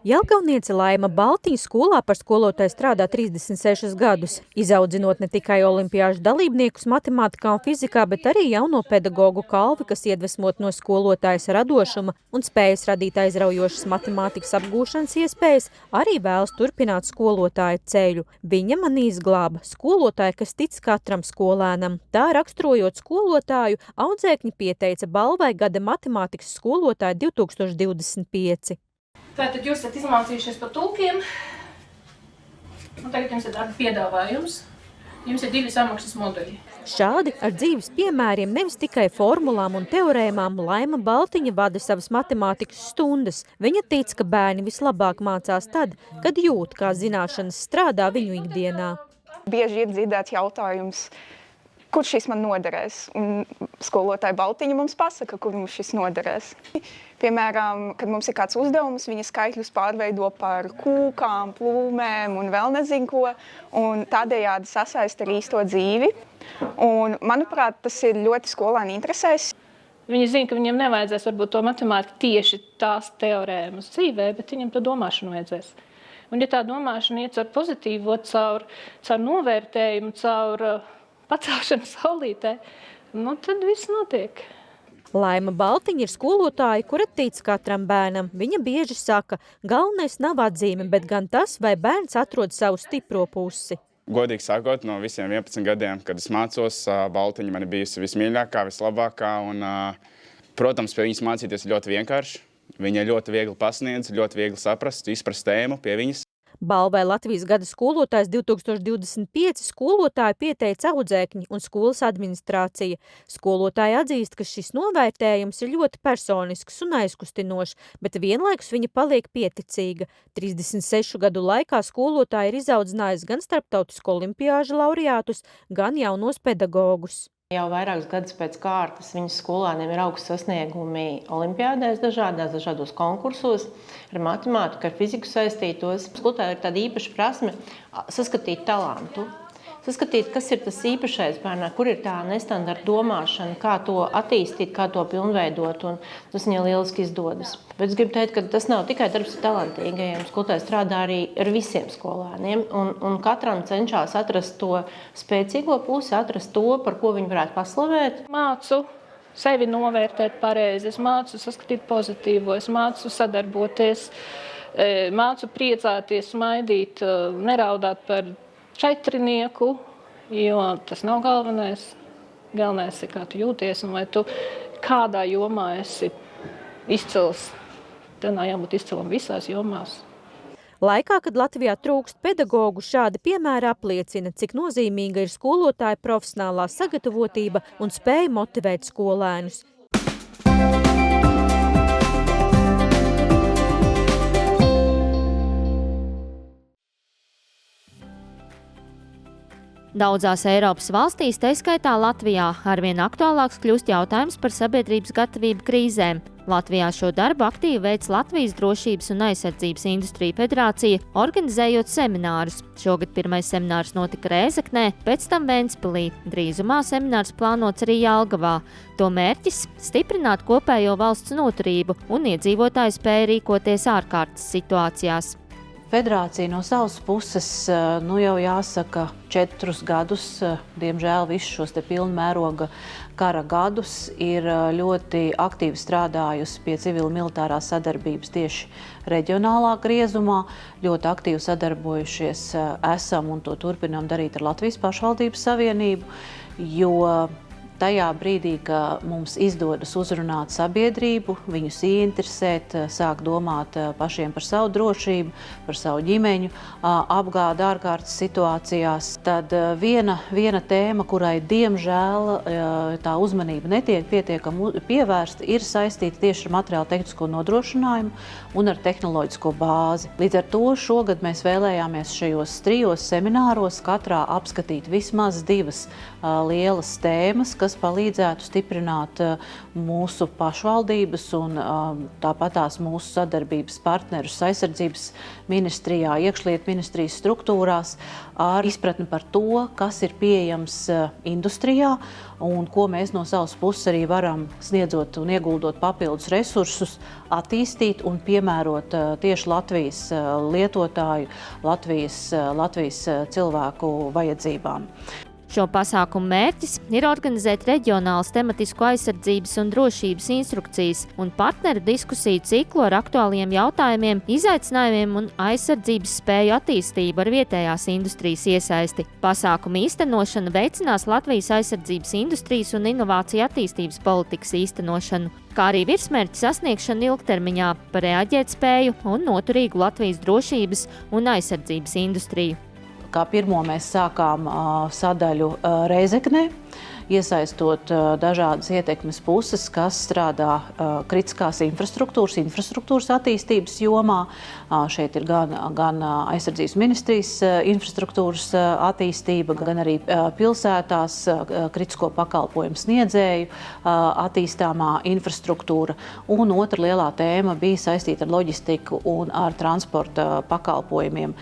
Jelgavniece Laima Baltiņa skolā par skolotāju strādā 36 gadus, izaudzinot ne tikai olimpiāžu dalībniekus matemātikā un fizikā, bet arī jauno pedagogu kalvi, kas iedvesmot no skolotājas radošuma un spējas radīt aizraujošas matemātikas apgūšanas iespējas, arī vēlas turpināt skolotāja ceļu. Viņa manī izglāba skolotāja, kas tic katram skolēnam. Tā raksturojot skolotāju, Audzēkņi pieteica balvai Gada matemātikas skolotāja 2025. Tātad jūs esat izmācījušies par tulkiem, un tagad jums ir darba piedāvājums. Jums ir 2 samaksas moduļi. Šādi ar dzīves piemēriem, nevis tikai formulām un teorēmām, Laima Baltiņa vada savas matemātikas stundas. Viņa tic, ka bērni vislabāk mācās tad, kad jūt, kā zināšanas strādā viņu ikdienā. Bieži ir dzirdēts jautājums, kur šis man noderēs, un skolotāja Baltiņa mums pasaka, kur mums šis noderēs. Piemēram, kad mums ir kāds uzdevums, viņa skaitļus pārveido par kūkām, plūmēm un vēl nezinu ko, un tādējādi sasaista ar īsto dzīvi. Un, manuprāt, tas ir ļoti skolēni interesēs. Viņi zina, ka viņiem nevajadzēs varbūt to matemātiku tieši tās teorēmas dzīvē, bet viņiem to domāšanu vajadzēs. Un ja tā domāšana iet caur pozitīvo, caur novērtējumu, caur pacelšanu saulītē, tad viss notiek. Laima Baltiņa ir skolotāja, kura tic katram bērnam. Viņa bieži saka, galvenais nav atzīme, bet gan tas, vai bērns atrod savu stipro pusi. Godīgi sakot, no visiem 11 gadiem, kad es mācos, Baltiņa man ir bijusi vismīļākā, vislabākā. Un, protams, pie viņas mācīties ir ļoti vienkārši. Viņa ļoti viegli pasniedz, ļoti viegli saprast, izprast tēmu pie viņas. Balvai Latvijas gada skolotājs 2025 skolotāju pieteica Audzēkņi un skolas administrācija. Skolotāja atzīst, ka šis novērtējums ir ļoti personisks un aizkustinošs, bet vienlaikus viņa paliek pieticīga. 36 gadu laikā skolotāja ir izaudzinājusi gan starptautisko olimpiāžu laureātus, gan jaunos pedagogus. Jau vairākus gadus pēc kārtas viņas skolāniem ir augsts sasniegumi olimpiādēs dažādos konkursos, ar matemātiku, ar fiziku saistītos. Skolotājai ir tāda īpaša prasme saskatīt talantu. Saskatīt, kas ir tas īpašais bērnā, kur ir tā nestandarta domāšana, kā to attīstīt, kā to pilnveidot, un tas viņai lieliski izdodas. Bet es gribu teikt, ka tas nav tikai darbs ar talantīgajiem. Skolotāji strādā arī ar visiem skolēniem, un katram cenšas atrast to spēcīgo pusi, atrast to, par ko viņi varētu paslavēt. Mācu sevi novērtēt pareizi, es mācu saskatīt pozitīvo, es mācu sadarboties, mācu priecāties, smaidīt, neraudāt par četrinieku, jo tas nav galvenais. Galvenais ir, kā tu jūties un vai tu kādā jomā esi izcils. Tev nav jābūt izcilam visās jomās. Laikā, kad Latvijā trūkst pedagogu, šādi piemēri apliecina, cik nozīmīga ir skolotāja profesionālā sagatavotība un spēja motivēt skolēnus. Daudzās Eiropas valstīs, tā skaitā Latvijā, arvien aktuālāks kļūst jautājums par sabiedrības gatavību krīzēm. Latvijā šo darbu aktīvi veic Latvijas Drošības un aizsardzības industrija federācija, organizējot seminārus. Šogad pirmais seminārs notika Rēzeknē, pēc tam Ventspilī. Drīzumā seminārs plānots arī Jelgavā. To mērķis – stiprināt kopējo valsts noturību un iedzīvotāju spēju rīkoties ārkārtas situācijās. Federācija no savas puses, jau jāsaka, 4 gadus, diemžēl visus šos pilnmēroga kara gadus, ir ļoti aktīvi strādājusi pie civil-militārās sadarbības tieši reģionālā griezumā. Ļoti aktīvi sadarbojušies esam un to turpinām darīt ar Latvijas pašvaldības savienību, jo tajā brīdī, ka mums izdodas uzrunāt sabiedrību, viņus ieinteresēt, sāk domāt pašiem par savu drošību, par savu ģimeņu, apgādi ārkārtas situācijās, tad viena tēma, kurai diemžēl tā uzmanība netiek pietiekami pievērsta, ir saistīta tieši ar materiālu tehnisko nodrošinājumu un ar tehnoloģisko bāzi. Līdz ar to šogad mēs vēlējāmies šajos 3 semināros katrā apskatīt vismaz 2 lielas tēmas, kas kas palīdzētu stiprināt mūsu pašvaldības un tāpatās mūsu sadarbības partnerus aizsardzības ministrijā, iekšlietu ministrijas struktūrās ar izpratni par to, kas ir pieejams industrijā un ko mēs no savas puses arī varam sniedzot un ieguldot papildus resursus, attīstīt un piemērot tieši Latvijas lietotāju, Latvijas cilvēku vajadzībām. Šo pasākumu mērķis ir organizēt reģionālas tematisku aizsardzības un drošības instrukcijas un partneru diskusiju ciklu ar aktuāliem jautājumiem, izaicinājumiem un aizsardzības spēju attīstību ar vietējās industrijas iesaisti. Pasākumu īstenošana veicinās Latvijas aizsardzības industrijas un inovāciju attīstības politikas īstenošanu, kā arī virsmērķu sasniegšanu ilgtermiņā par reaģētspēju un noturīgu Latvijas drošības un aizsardzības industriju. Kā pirmo mēs sākām sadaļu Rēzeknē, iesaistot dažādas ietekmes puses, kas strādā kritiskās infrastruktūras attīstības jomā. Šeit ir gan aizsardzības ministrijas infrastruktūras attīstība, gan arī pilsētās kritisko pakalpojumu sniedzēju attīstāmā infrastruktūra. Un otra lielā tēma bija saistīta ar loģistiku un ar transporta pakalpojumiem,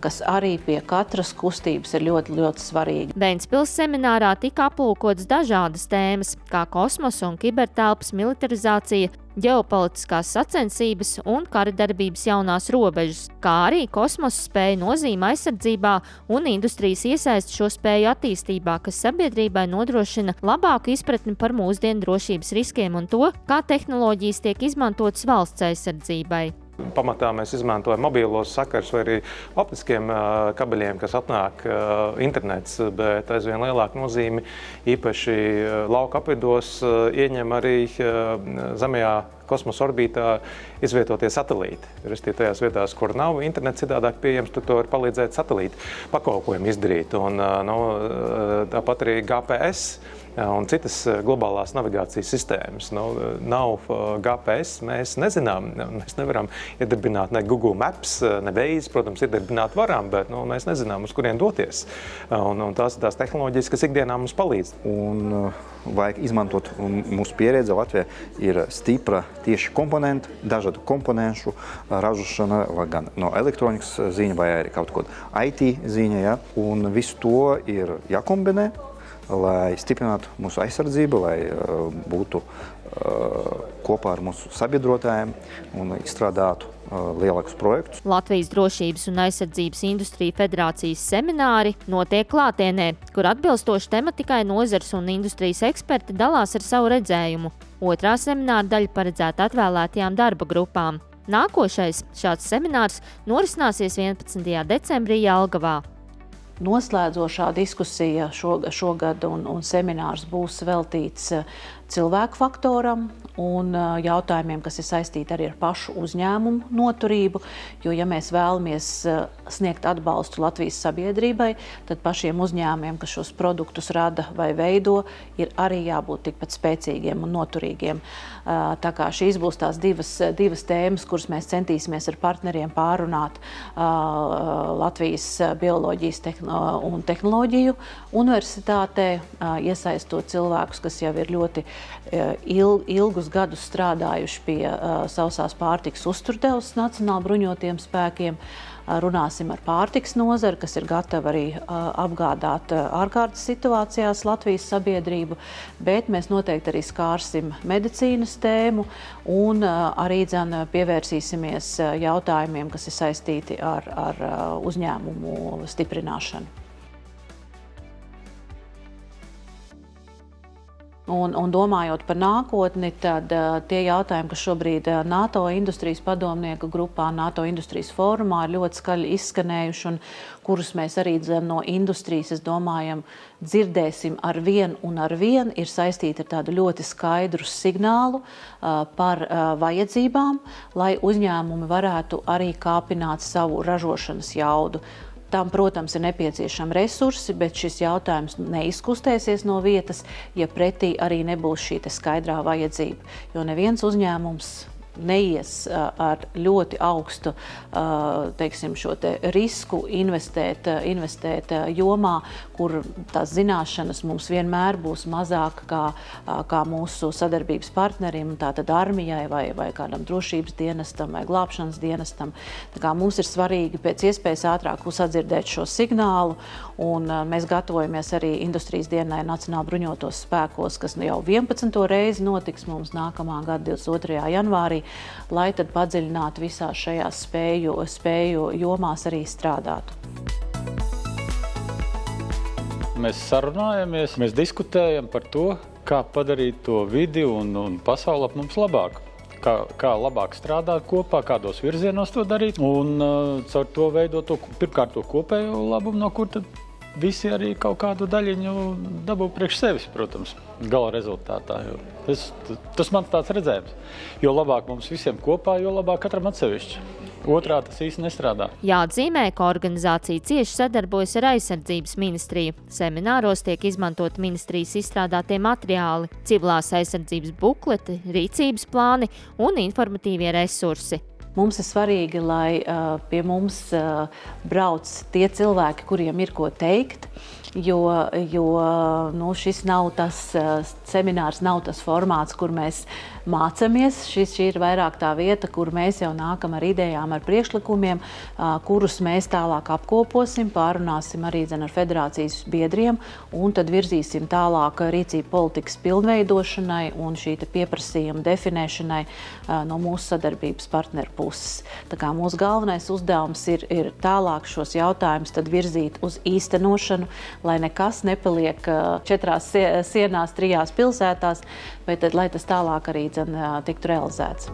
kas arī pie katras kustības ir ļoti, ļoti svarīgi. Ventspils seminārā tika aplūkotas dažādas tēmas, kā kosmosa un kibertelpas militarizācija, ģeopolitiskās sacensības un kara darbības jaunās robežas, kā arī kosmosa spēju nozīme aizsardzībā un industrijas iesaist šo spēju attīstībā, kas sabiedrībai nodrošina labāku izpratni par mūsdienu drošības riskiem un to, kā tehnoloģijas tiek izmantotas valsts aizsardzībai. Pamatā mēs izmantojam mobīlos sakars vai arī optiskiem kabeļiem, kas atnāk internets, bet aizvien lielāku nozīmi īpaši lauka apvidos ieņem arī zemajā kosmosa orbītā izvietotie satelīti. Restīvi tajās vietās, kur nav internets citādāk pieejams, tur to var palīdzēt satelīti pakalpojumu izdarīt. Un tāpat arī GPS un citas globālās navigācijas sistēmas. Nav GPS, mēs nezinām, mēs nevaram iedarbināt ne Google Maps, ne Waze, protams, iedarbināt varam, bet mēs nezinām, uz kurien doties. Un tās ir tās tehnoloģijas, kas ikdienā mums palīdz. Un vajag izmantot, un mūsu pieredze Latvijā ir stipra tieši komponentu, dažādu komponenšu ražošana, gan no elektronikas ziņa vai arī kaut ko IT ziņa, ja? Un visu to ir jākombinē, lai stiprinātu mūsu aizsardzību, lai būtu kopā ar mūsu sabiedrotājiem un izstrādātu lielākus projektus. Latvijas drošības un aizsardzības industrija federācijas semināri notiek klātienē, kur atbilstoši tematikai nozars un industrijas eksperti dalās ar savu redzējumu. Otrā semināra daļa paredzēta atvēlētajām darba grupām. Nākošais šāds seminārs norisināsies 11. decembrī Jelgavā. Noslēdzošā diskusija šogad un seminārs būs veltīts cilvēku faktoram un jautājumiem, kas ir saistīti arī ar pašu uzņēmumu noturību, jo, ja mēs vēlamies sniegt atbalstu Latvijas sabiedrībai, tad pašiem uzņēmumiem, kas šos produktus rada vai veido, ir arī jābūt tikpat spēcīgiem un noturīgiem. Tā kā šīs būs tās divas tēmas, kuras mēs centīsimies ar partneriem pārunāt Latvijas bioloģijas un tehnoloģiju universitātē, iesaistot cilvēkus, kas jau ir ļoti ilgus gadus strādājuši pie sausās pārtikas uzturdevas Nacionāla bruņotajiem spēkiem. Runāsim ar pārtikas nozari, kas ir gatava arī apgādāt ārkārtas situācijās Latvijas sabiedrību, bet mēs noteikti arī skārsim medicīnas tēmu un arī pievērsīsimies jautājumiem, kas ir saistīti ar uzņēmumu stiprināšanu. Un domājot par nākotni, tad tie jautājumi, kas šobrīd NATO industrijas padomnieku grupā, NATO industrijas fórumā ir ļoti skaļi izskanējuši un kurus mēs arī no industrijas, es domājam, dzirdēsim ar vien, ir saistīti ar tādu ļoti skaidru signālu par vajadzībām, lai uzņēmumi varētu arī kāpināt savu ražošanas jaudu. Tam, protams, ir nepieciešami resursi, bet šis jautājums neizkustēsies no vietas, ja pretī arī nebūs šī skaidrā vajadzība. Jo neviens uzņēmums neies ar ļoti augstu teiksim, šo te risku investēt jomā, kur tās zināšanas mums vienmēr būs mazāk kā mūsu sadarbības partnerim, tātad armijai vai kādam drošības dienestam vai glābšanas dienestam. Tā kā mums ir svarīgi pēc iespējas ātrāk sadzirdēt šo signālu, un mēs gatavojamies arī Industrijas dienai Nacionāli bruņotos spēkos, kas jau 11. reizi notiks mums nākamā gada 22. janvārī, lai tad padziļinātu visās šajās spēju jomās arī strādātu. Mēs sarunājamies, mēs diskutējam par to, kā padarīt to vidi un pasauli ap mums labāku. Kā labāk strādāt kopā, kādos virzienos to darīt un caur to veidot pirmkārt to kopējo labumu, no kur tad visi arī kaut kādu daļiņu dabū priekš sevis, protams, gala rezultātā. Tas mans tāds redzējums. Jo labāk mums visiem kopā, jo labāk katram atsevišķi. Otrā tas īsti nestrādā. Jāatzīmē, ka organizācija cieši sadarbojas ar Aizsardzības ministriju. Semināros tiek izmantot ministrijas izstrādātie materiāli, civilās aizsardzības bukleti, rīcības plāni un informatīvie resursi. Mums ir svarīgi, lai pie mums brauc tie cilvēki, kuriem ir ko teikt, jo šis nav tas seminārs, nav tas formāts, kur mēs mācamies. Šī ir vairāk tā vieta, kur mēs jau nākam ar idejām, ar priekšlikumiem, kurus mēs tālāk apkoposim, pārunāsim arī ar federācijas biedriem un tad virzīsim tālāk rīcību politikas pilnveidošanai un šī pieprasījuma definēšanai no mūsu sadarbības partneru puses. Tā kā mūsu galvenais uzdevums ir tālāk šos jautājumus tad virzīt uz īstenošanu, lai nekas nepaliek 4 sienās, 3 pilsētās, bet tad, lai tas tālāk arī tiktu realizēts.